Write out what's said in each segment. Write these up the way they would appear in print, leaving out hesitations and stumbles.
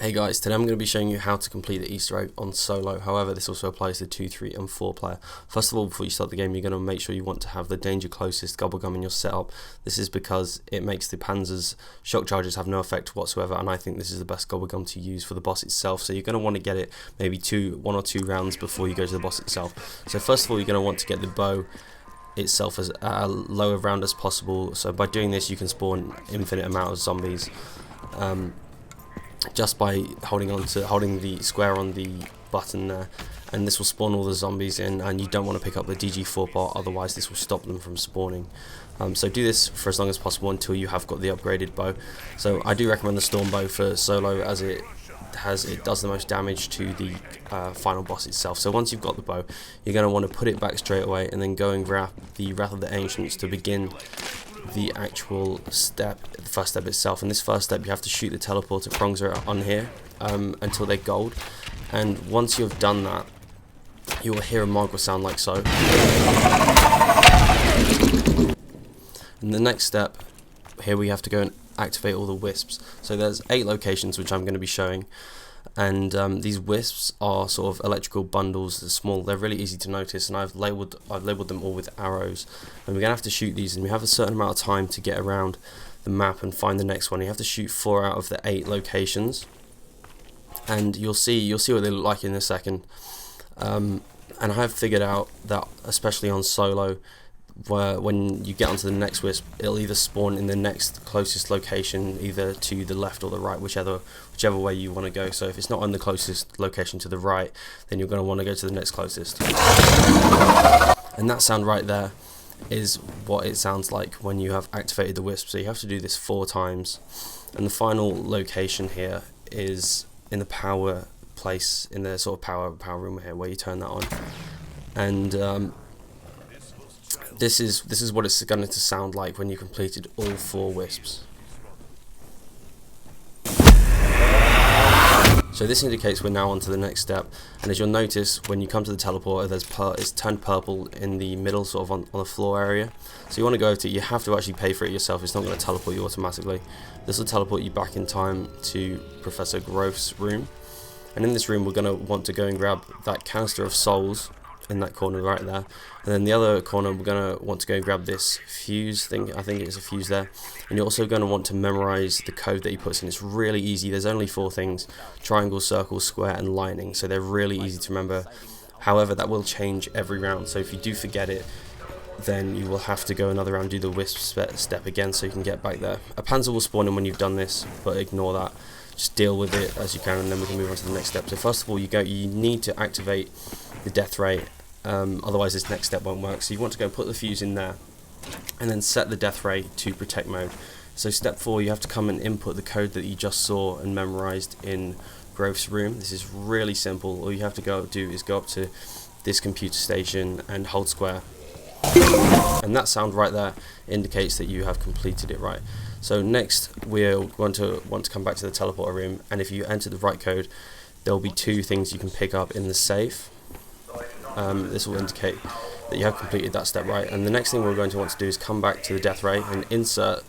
Hey guys, today I'm going to be showing you how to complete the Easter egg on solo. However, this also applies to 2, 3 and 4 player. First of all, before you start the game, you're going to make sure you want to have the danger closest GobbleGum in your setup. This is because it makes the Panzer's shock charges have no effect whatsoever, and I think this is the best GobbleGum to use for the boss itself. So you're going to want to get it maybe 1 or 2 rounds before you go to the boss itself. So first of all, you're going to want to get the bow itself as a lower round as possible. So by doing this, you can spawn infinite amount of zombies. Just by holding the square on the button there, and this will spawn all the zombies in, and you don't want to pick up the DG4 part, otherwise this will stop them from spawning. So do this for as long as possible until you have got the upgraded bow. So I do recommend the storm bow for solo, as it does the most damage to the final boss itself. So once you've got the bow, you're going to want to put it back straight away and then go and grab the Wrath of the Ancients to begin the actual step, the first step itself. In this first step, you have to shoot the teleporter prongs on here until they're gold, and once you've done that, you will hear a Magma sound like so. And the next step here, we have to go and activate all the Wisps. So there's 8 locations which I'm going to be showing, and these Wisps are sort of electrical bundles. They're small, they're really easy to notice, and I've labelled them all with arrows, and we're going to have to shoot these, and we have a certain amount of time to get around the map and find the next one. You have to shoot 4 out of the 8 locations, and you'll see what they look like in a second. And I have figured out that, especially on solo, where when you get onto the next Wisp, it'll either spawn in the next closest location, either to the left or the right, whichever way you want to go. So if it's not on the closest location to the right, then you're going to want to go to the next closest. And that sound right there is what it sounds like when you have activated the Wisp. So you have to do this 4 times, and the final location here is in the power place, in the sort of power room here, where you turn that on. And this is what it's going to sound like when you completed all 4 Wisps. So this indicates we're now on to the next step, and as you'll notice, when you come to the teleporter, it's turned purple in the middle, sort of on the floor area. So you want to go over to it. You have to actually pay for it yourself. It's not going to teleport you automatically. This will teleport you back in time to Professor Growth's room, and in this room we're going to want to go and grab that canister of souls in that corner right there, and then the other corner we're going to want to go and grab this fuse thing. I think it's a fuse there, and you're also going to want to memorize the code that he puts in. It's really easy. There's only 4 things: triangle, circle, square and lightning, so they're really easy to remember. However, that will change every round, so if you do forget it, then you will have to go another round, do the Wisp step again so you can get back there. A Panzer will spawn in when you've done this, but ignore that. Just deal with it as you can, and then we can move on to the next step. So first of all, you need to activate the death ray, otherwise this next step won't work. So you want to go put the fuse in there, and then set the death ray to protect mode. So step 4, you have to come and input the code that you just saw and memorized in Growth's room. This is really simple. All you have to do is go up to this computer station and hold square, and that sound right there indicates that you have completed it right. So next we're going to want to come back to the teleporter room, and if you enter the right code, there will be 2 things you can pick up in the safe. This will indicate that you have completed that step right, and the next thing we're going to want to do is come back to the death ray and insert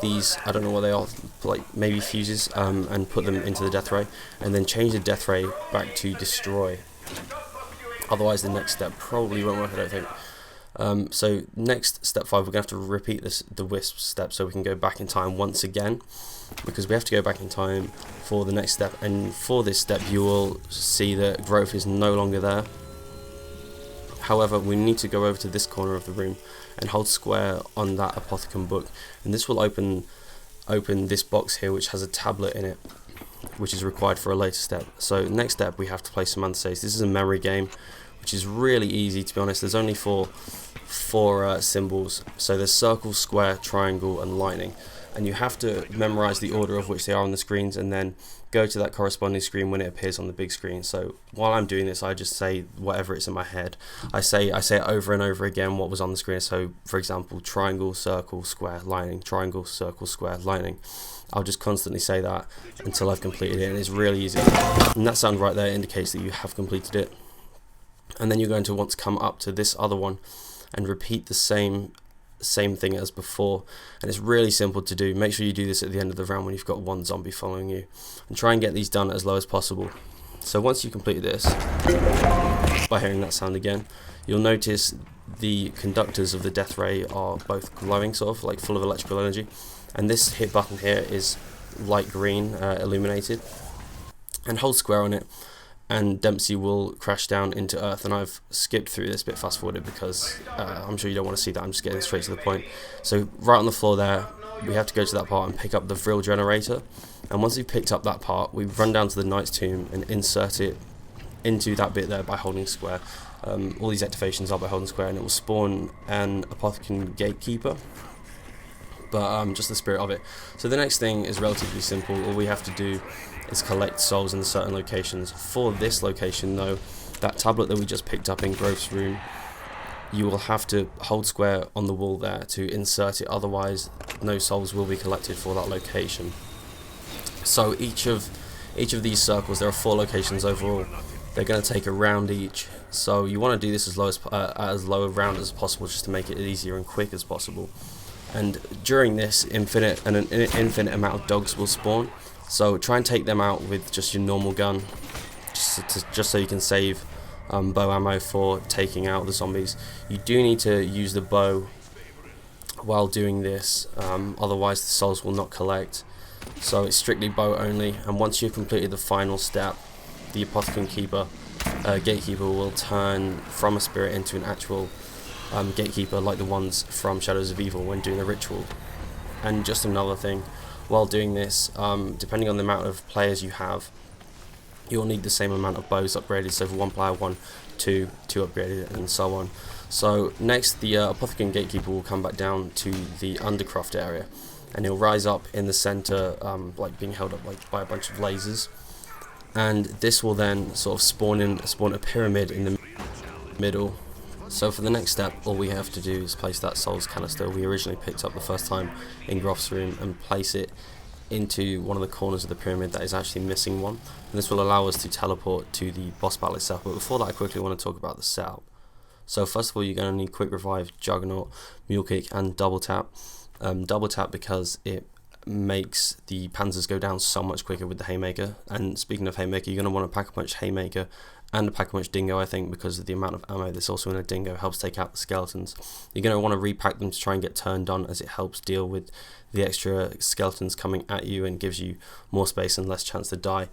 these, I don't know what they are, like maybe fuses, and put them into the death ray, and then change the death ray back to destroy. Otherwise the next step probably won't work, I don't think. So next, step 5, we're going to have to repeat the Wisp step so we can go back in time once again, because we have to go back in time for the next step, and for this step you will see that Growth is no longer there. However, we need to go over to this corner of the room and hold square on that Apothecum book, and this will open this box here, which has a tablet in it, which is required for a later step. So next step, we have to play Samantha Saves. This is a memory game, which is really easy, to be honest. There's only four symbols. So there's circle, square, triangle and lightning, and you have to memorize the order of which they are on the screens, and then go to that corresponding screen when it appears on the big screen. So while I'm doing this, I just say whatever it's in my head. I say it over and over again what was on the screen. So for example, triangle, circle, square, lightning, triangle, circle, square, lightning. I'll just constantly say that until I've completed it, and it's really easy. And that sound right there indicates that you have completed it. And then you're going to want to come up to this other one and repeat the same same thing as before, and it's really simple to do. Make sure you do this at the end of the round when you've got one zombie following you, and try and get these done as low as possible. So once you complete this, by hearing that sound again, you'll notice the conductors of the death ray are both glowing, sort of like full of electrical energy, and this hit button here is light green, illuminated, and hold square on it and Dempsey will crash down into Earth. And I've skipped through this bit, fast forwarded, because I'm sure you don't want to see that. I'm just getting straight to the point. So right on the floor there, we have to go to that part and pick up the Vril generator, and once we've picked up that part, we run down to the Knight's Tomb and insert it into that bit there by holding square. All these activations are by holding square, and it will spawn an Apothecary Gatekeeper, but just the spirit of it. So the next thing is relatively simple. All we have to do is collect souls in certain locations. For this location though, that tablet that we just picked up in Growth's room, you will have to hold square on the wall there to insert it, otherwise no souls will be collected for that location. So each of these circles, there are 4 locations overall, they're going to take a round each, so you want to do this as low a round as possible, just to make it easier and quick as possible. And during this, an infinite amount of dogs will spawn, so try and take them out with just your normal gun, just so you can save bow ammo for taking out the zombies. You do need to use the bow while doing this, otherwise the souls will not collect. So it's strictly bow only, and once you've completed the final step, the Apothecary Gatekeeper will turn from a spirit into an actual Gatekeeper, like the ones from Shadows of Evil when doing a ritual. And just another thing, while doing this, depending on the amount of players you have, you'll need the same amount of bows upgraded. So for one player, 1, 2 upgraded, and so on. So next, the Apothecary Gatekeeper will come back down to the Undercroft area, and he'll rise up in the center, like being held up like by a bunch of lasers, and this will then sort of spawn a pyramid in the middle. So for the next step, all we have to do is place that Souls Canister we originally picked up the first time in Groff's room and place it into one of the corners of the pyramid that is actually missing one, and this will allow us to teleport to the boss battle itself. But before that, I quickly want to talk about the setup. So first of all, you're going to need Quick Revive, Juggernaut, Mule Kick, and Double Tap. Double Tap because it makes the panzers go down so much quicker with the Haymaker. And speaking of Haymaker, you're going to want to Pack-a-Punch Haymaker and a Pack-a-Punch Dingo, I think, because of the amount of ammo that's also in a Dingo helps take out the skeletons. You're going to want to repack them to try and get turned on, as it helps deal with the extra skeletons coming at you and gives you more space and less chance to die.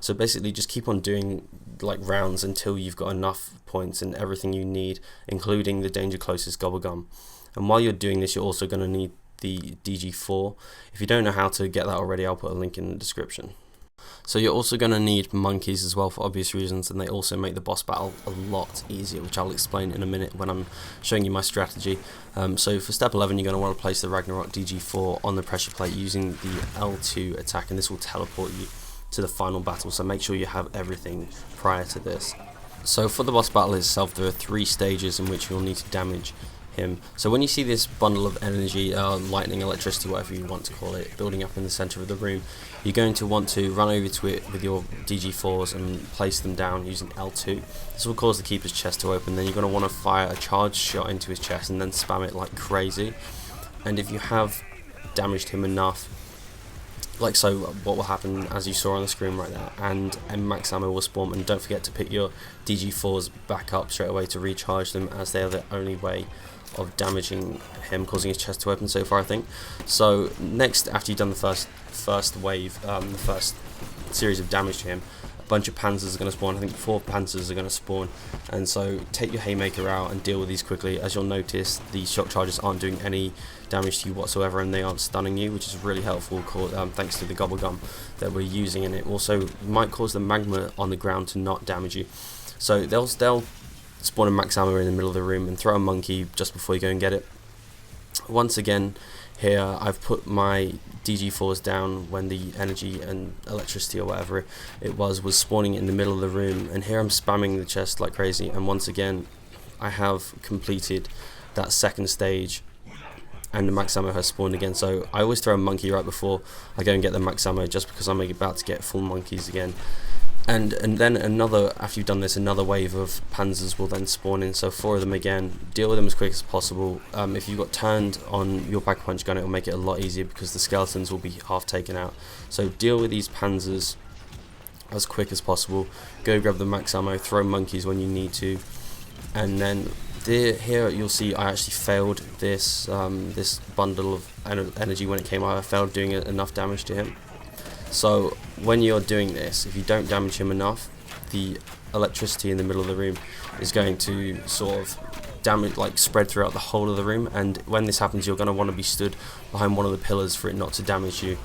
So basically just keep on doing like rounds until you've got enough points and everything you need, including the danger closest GobbleGum. And while you're doing this, you're also going to need the DG4. If you don't know how to get that already, I'll put a link in the description. So you're also going to need monkeys as well, for obvious reasons, and they also make the boss battle a lot easier, which I'll explain in a minute when I'm showing you my strategy. So for step 11, you're going to want to place the Ragnarok DG4 on the pressure plate using the L2 attack, and this will teleport you to the final battle, so make sure you have everything prior to this. So for the boss battle itself, there are 3 stages in which you'll need to damage him. So when you see this bundle of energy, lightning, electricity, whatever you want to call it, building up in the center of the room, you're going to want to run over to it with your DG4s and place them down using L2. This will cause the Keeper's chest to open. Then you're going to want to fire a charged shot into his chest and then spam it like crazy. And if you have damaged him enough, like so, what will happen, as you saw on the screen right there, and max ammo will spawn. And don't forget to pick your DG4s back up straight away to recharge them, as they are the only way of damaging him, causing his chest to open so far, I think. So next, after you've done the first wave, the first series of damage to him, a bunch of panzers are going to spawn. I think 4 panzers are going to spawn, and so take your Haymaker out and deal with these quickly. As you'll notice, the shock charges aren't doing any damage to you whatsoever, and they aren't stunning you, which is really helpful, thanks to the GobbleGum that we're using, and it also might cause the magma on the ground to not damage you. So they'll spawn a max ammo in the middle of the room and throw a monkey just before you go and get it. Once again, here I've put my DG4s down when the energy and electricity or whatever it was spawning in the middle of the room, and here I'm spamming the chest like crazy, and once again I have completed that second stage and the max ammo has spawned again. So I always throw a monkey right before I go and get the max ammo, just because I'm about to get full monkeys again. And then after you've done this, another wave of panzers will then spawn in. So 4 of them again. Deal with them as quick as possible. If you've got turned on your Pack Punch gun, it will make it a lot easier because the skeletons will be half taken out. So deal with these panzers as quick as possible. Go grab the max ammo, throw monkeys when you need to, and then here you'll see I actually failed this this bundle of energy when it came out. I failed doing enough damage to him. So when you're doing this, if you don't damage him enough, the electricity in the middle of the room is going to sort of damage, like spread throughout the whole of the room, and when this happens you're going to want to be stood behind one of the pillars for it not to damage you.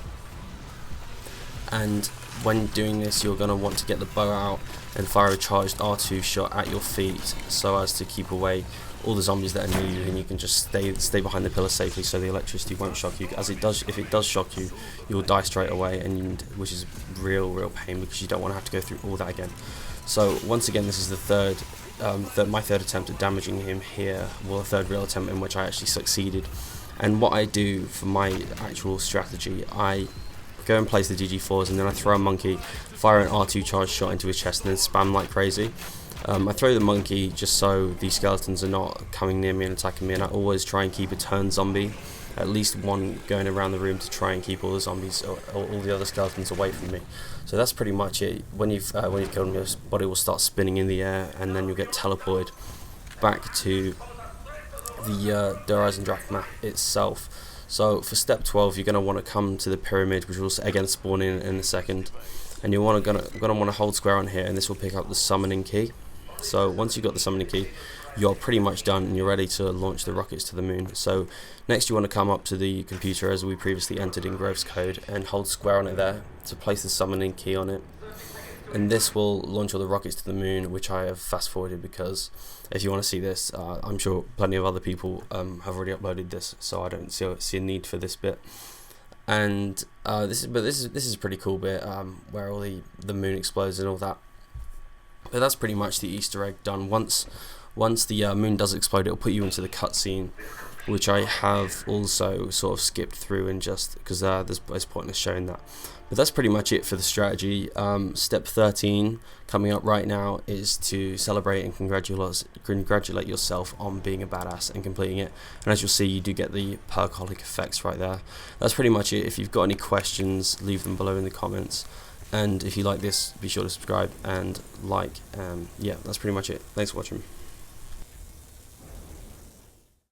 And when doing this, you're going to want to get the bow out and fire a charged R2 shot at your feet so as to keep away all the zombies that are near you, and you can just stay behind the pillar safely so the electricity won't shock you. As it does, if it does shock you, you'll die straight away, and which is real pain because you don't want to have to go through all that again. So once again, this is the my third attempt at damaging him here, well, the third real attempt in which I actually succeeded. And what I do for my actual strategy, I go and place the DG4s, and then I throw a monkey, fire an R2 charge shot into his chest, and then spam like crazy. I throw the monkey just so the skeletons are not coming near me and attacking me, and I always try and keep a turn zombie, at least one going around the room to try and keep all the zombies or all the other skeletons away from me. So that's pretty much it. When you've killed them, your body will start spinning in the air, and then you'll get teleported back to the Eisendrache map itself. So for step 12, you're going to want to come to the pyramid, which will again spawn in a second, and you're going to want to hold square on here, and this will pick up the summoning key. So once you've got the summoning key, you're pretty much done and you're ready to launch the rockets to the moon. So next you want to come up to the computer as we previously entered in Grove's code and hold square on it there to place the summoning key on it. And this will launch all the rockets to the moon, which I have fast forwarded because if you want to see this, I'm sure plenty of other people have already uploaded this, so I don't see a need for this bit. And this is a pretty cool bit where all the moon explodes and all that. But that's pretty much the Easter egg done. Once the moon does explode, it'll put you into the cutscene, which I have also sort of skipped through and just because there's pointless showing that. But that's pretty much it for the strategy. Step 13 coming up right now is to celebrate and congratulate yourself on being a badass and completing it. And as you'll see, you do get the perkaholic effects right there. That's pretty much it. If you've got any questions, leave them below in the comments. And if you like this, be sure to subscribe and like. Yeah, that's pretty much it. Thanks for watching.